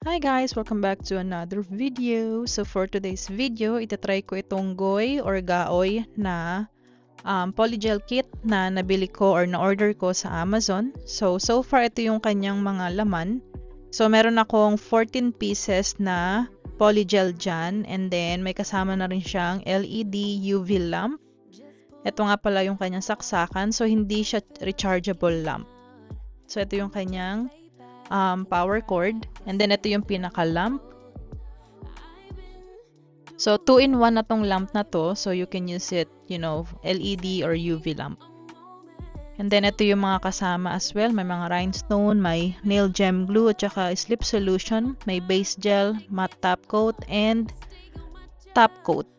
Hi guys! Welcome back to another video. So for today's video, itatry ko itong goy or gaoy na polygel kit na nabili ko or na-order ko sa Amazon. So far ito yung kanyang mga laman. So meron akong 14 pieces na polygel dyan, and then may kasama na rin siyang LED UV lamp. Ito nga pala yung kanyang saksakan, so hindi siya rechargeable lamp. So ito yung kanyang power cord, and then ito yung pinaka lamp. So 2-in-1 na tong lamp na to, so you can use it, you know, LED or UV lamp. And then ito yung mga kasama as well, may mga rhinestone, may nail gem glue at saka slip solution, may base gel, matte top coat and top coat.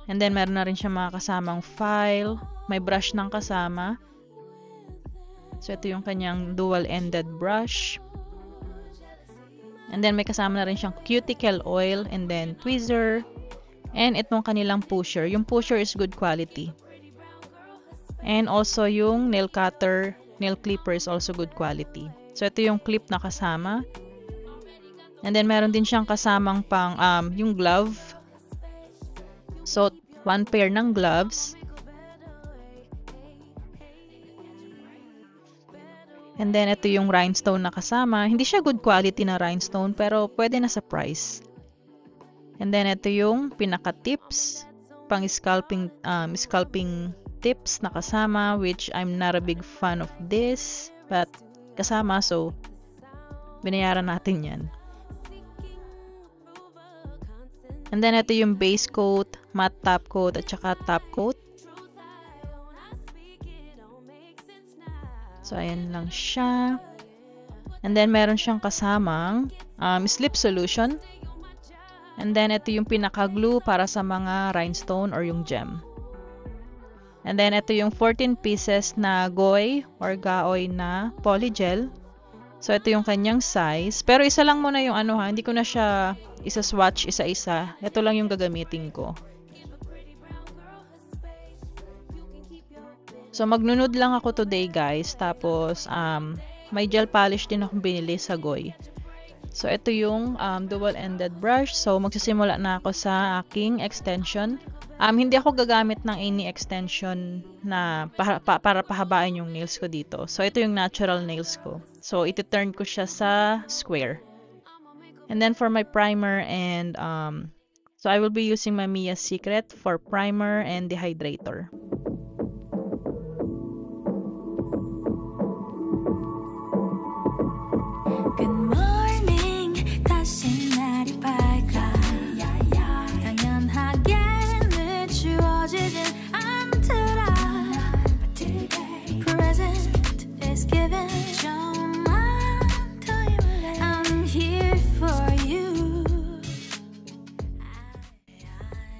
And then meron na rin siya mga kasamang file, may brush ng kasama. So ito yung kanyang dual-ended brush. And then may kasama na rin siyang cuticle oil and then tweezer. And itong kanilang pusher. Yung pusher is good quality. And also yung nail cutter, nail clipper is also good quality. So ito yung clip na kasama. And then meron din siyang kasamang pang yung glove. So 1 pair ng gloves. And then, ito yung rhinestone na kasama. Hindi siya good quality na rhinestone, pero pwede na sa price. And then, ito yung pinaka-tips, pang scalping tips na kasama, which I'm not a big fan of this, but kasama, so binayaran natin yan. And then, ito yung base coat, matte top coat, at saka top coat. So, ayan lang siya. And then, meron siyang kasamang slip solution. And then, ito yung pinaka-glue para sa mga rhinestone or yung gem. And then, ito yung 14 pieces na goy or gaoy na polygel. So, ito yung kanyang size. Pero isa lang muna yung ano ha, hindi ko na siya isa-swatch isa-isa. Ito lang yung gagamitin ko. So, magnunod lang ako today guys. Tapos, may gel polish din akong binili sa goy. So, ito yung dual-ended brush. So, magsisimula na ako sa aking extension. Hindi ako gagamit ng any extension na para pahabain yung nails ko dito. So, ito yung natural nails ko. So, iti-turn ko siya sa square. And then, for my primer and so, I will be using my Mia Secret for primer and dehydrator. Good morning, 다시 날이 밝아 당연하게 늦추어지진 않더라. But today, present is given. 좀만 더 힘을 내. I'm here for you.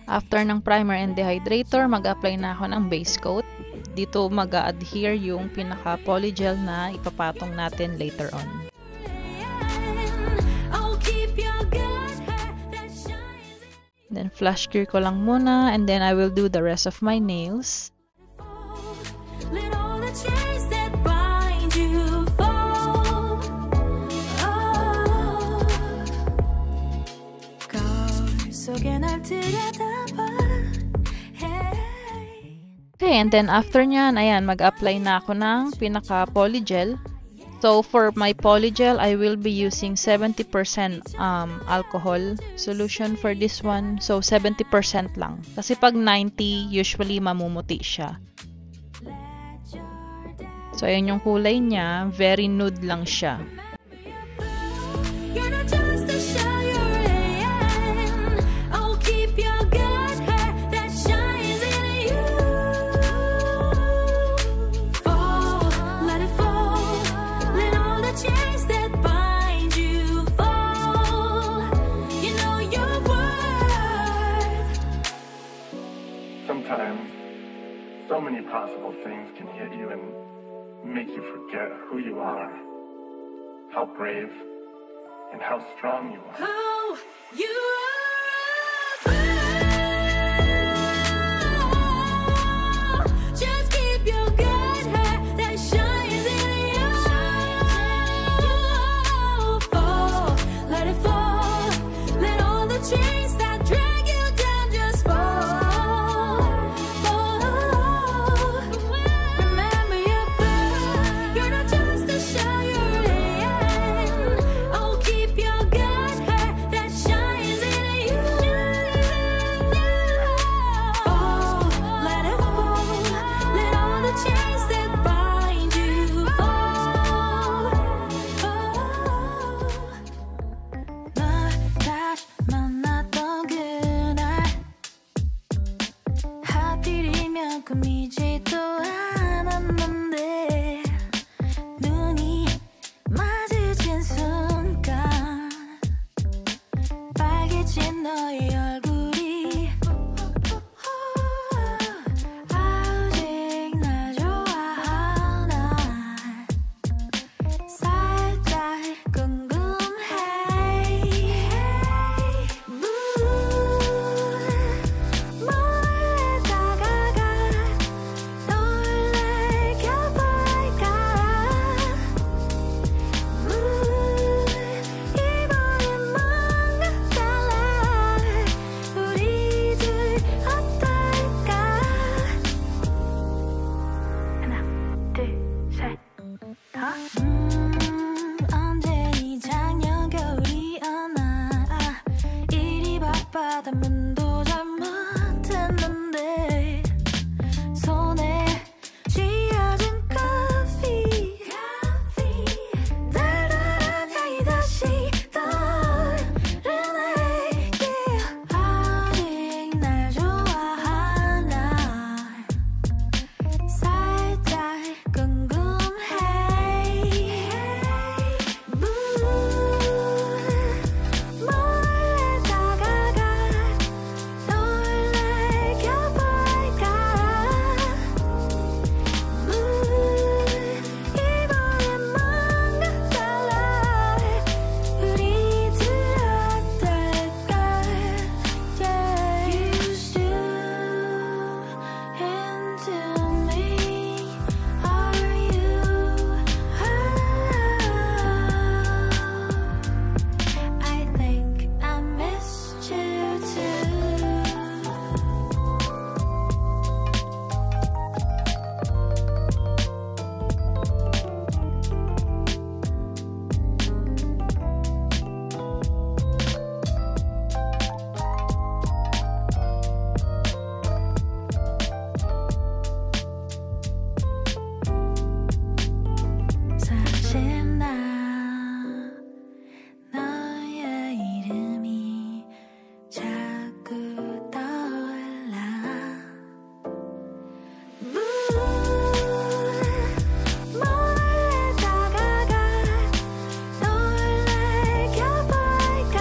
After ng primer and dehydrator, mag-apply na ako ng base coat. Dito mag-a-adhere yung pinaka-polygel na ipapatong natin later on. Then, flash cure ko lang muna, and then I will do the rest of my nails. Okay, and then after nyan, ayan, mag-apply na ako ng pinaka-polygel. So, for my polygel, I will be using 70% alcohol solution for this one. So, 70% lang. Kasi pag 90, usually mamumuti siya. So, ayan yung kulay niya. Very nude lang siya. Sometimes, so many possible things can hit you and make you forget who you are, how brave, and how strong you are. Oh, you are. Just keep your good heart that shines in you. Fall, let it fall. 꿈이지도 않았는데 눈이 마주친 순간 빨개진 너의 얼굴이 아직 날 좋아하나 살짝 궁금해 몰래 다가가 놀래켜볼까 이번엔 뭔가 달라 우리들 어떨까 하나 둘셋 언제니 작년 겨울이었나 일이 바빠다 문도 잘 못했는데 손에 쥐어진 커피 달달한 향이 다시 떠오르네 아직 날 좋아하나 살짝 궁금해 몰래 다가가 놀래켜볼까 이번엔 뭔가 달라 우리들 어떨까 You shoot into me Are you I think I missed you too 사실 나 너의 이름이 자꾸 떠올라 몰래 다가가 놀래켜볼까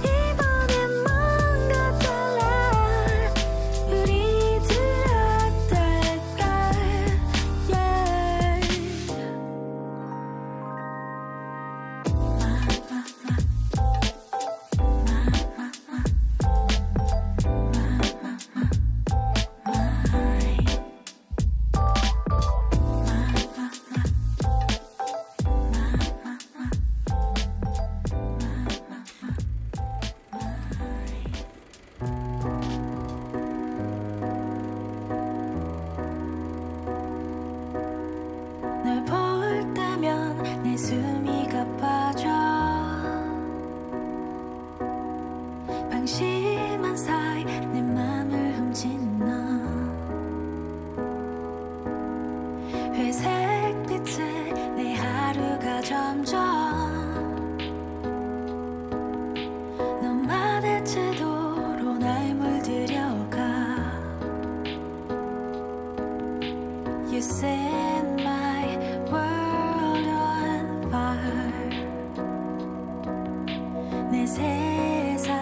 이번엔 뭔가 달라 우리들 어떨까 널 볼 때면 내 숨이 가빠져 방심한 사이 내 맘을 훔친 너 회색 빛에 내 하루가 점점 너만의 태도로 날 물들여가 You set my world on fire 내 세상에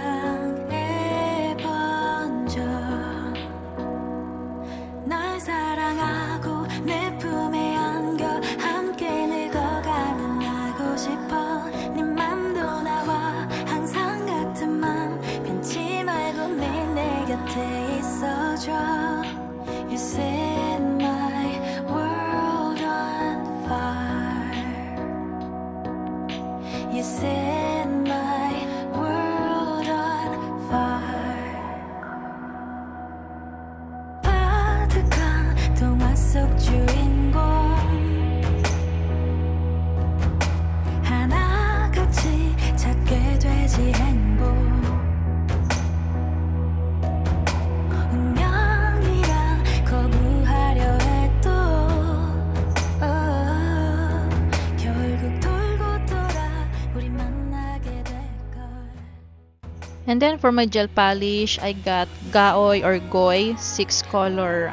번져 널 사랑하고 내 품에 안겨 함께 늙어가는 나고 싶어 네 맘도 나와 항상 같은 맘 변치 말고 매일 내 곁에 있어줘 You set my world on fire You set my world on fire 가득한 동화 속 주인공 하나같이 찾게 되지 행복 운명이란 거부하려 해도 결국 돌고 돌아 우리만 And then for my gel polish, I got Gaoy or Goy 6 color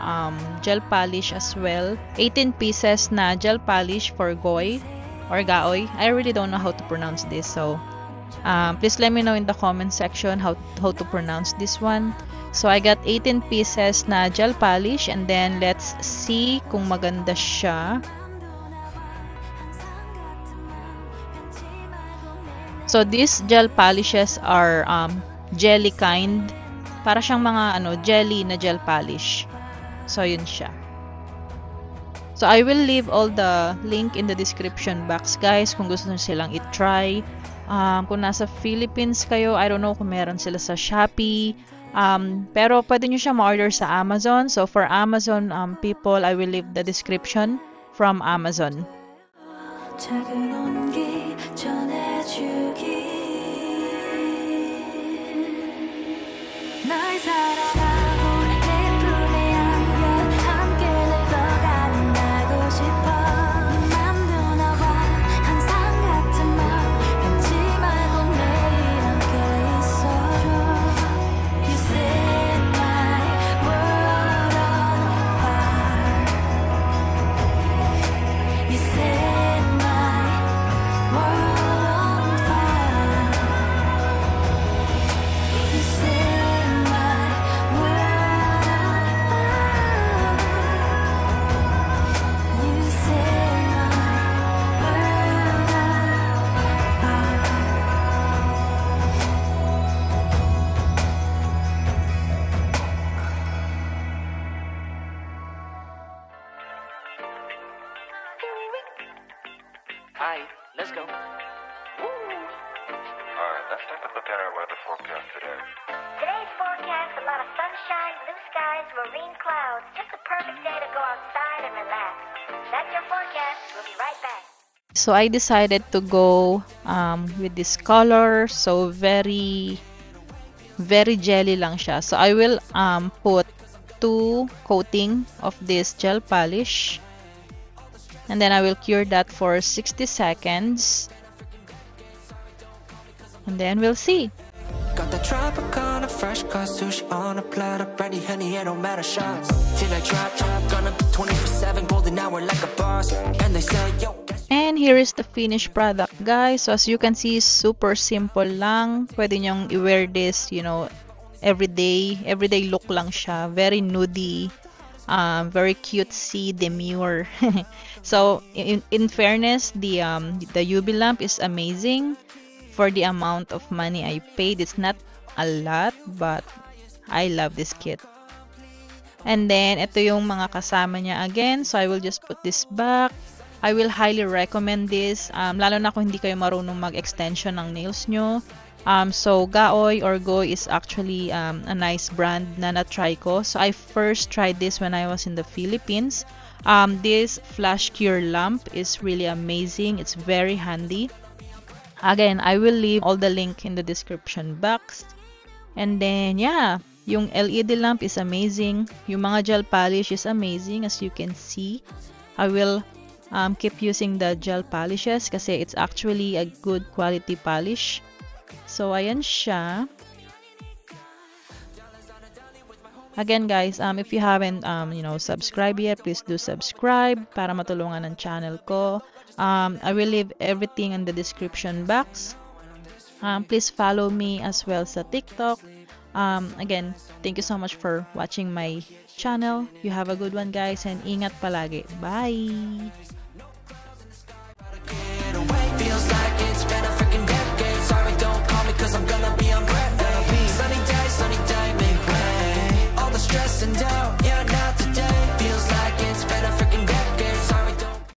gel polish as well. 18 pieces na gel polish for Goy or Gaoy. I really don't know how to pronounce this, so please let me know in the comment section how to pronounce this one. So I got 18 pieces na gel polish, and then let's see kung maganda siya. So these gel polishes are jelly kind. Para siyang mga jelly na gel polish. So yun siya. So I will leave all the link in the description box, guys, kung gusto nyo silang i-try. Kung nasa Philippines kayo, I don't know kung meron sila sa Shopee. Pero pwede nyo siya ma-order sa Amazon. So for Amazon people, I will leave the description from Amazon. 작은 온기 전해주기 널 사랑하고 내 품에 안겨 함께 늙어가는 나고 싶어 맘도 나와 항상 같은 맘 변치 말고 매일 함께 있어줘 You set my world on fire You set my world on fire You set my world on fire You set my world on Hi, let's go. Alright, let's take a look at our weather forecast today. Today's forecast, a lot of sunshine, blue skies, marine clouds. Just a perfect day to go outside and relax. That's your forecast. We'll be right back. So I decided to go with this color. So very jelly lang siya. So I will put 2 coating of this gel polish. And then I will cure that for 60 seconds. And then we'll see. Got the Tropicana fresh cut sushi on a platter, brandy, honey, it don't matter shots. Till I drop, gonna be 24/7 golden hour like a boss. And they say, yo. And here is the finished product, guys. So as you can see, super simple lang. Pwede nyong i-wear this, everyday look lang siya. Very nudie, very cutesy, demure. So in fairness, the UV lamp is amazing. For the amount of money I paid, it's not a lot, but I love this kit. And then ito yung mga kasama niya again. So I will just put this back. I will highly recommend this, lalo na kung hindi kayo marunong mag-extension ng nails nyo. So Gaoy or Goy is actually a nice brand na na-try ko. So I first tried this when I was in the Philippines. This flash cure lamp is really amazing. It's very handy. Again, I will leave all the link in the description box. And then yeah, yung LED lamp is amazing. Yung mga gel polish is amazing, as you can see. I will keep using the gel polishes kasi it's actually a good quality polish. So ayan siya. Again guys, if you haven't subscribed yet, please do subscribe para matulungan ng channel ko. I will leave everything in the description box. Please follow me as well sa TikTok. Again, thank you so much for watching my channel. You have a good one, guys, and ingat palagi. Bye!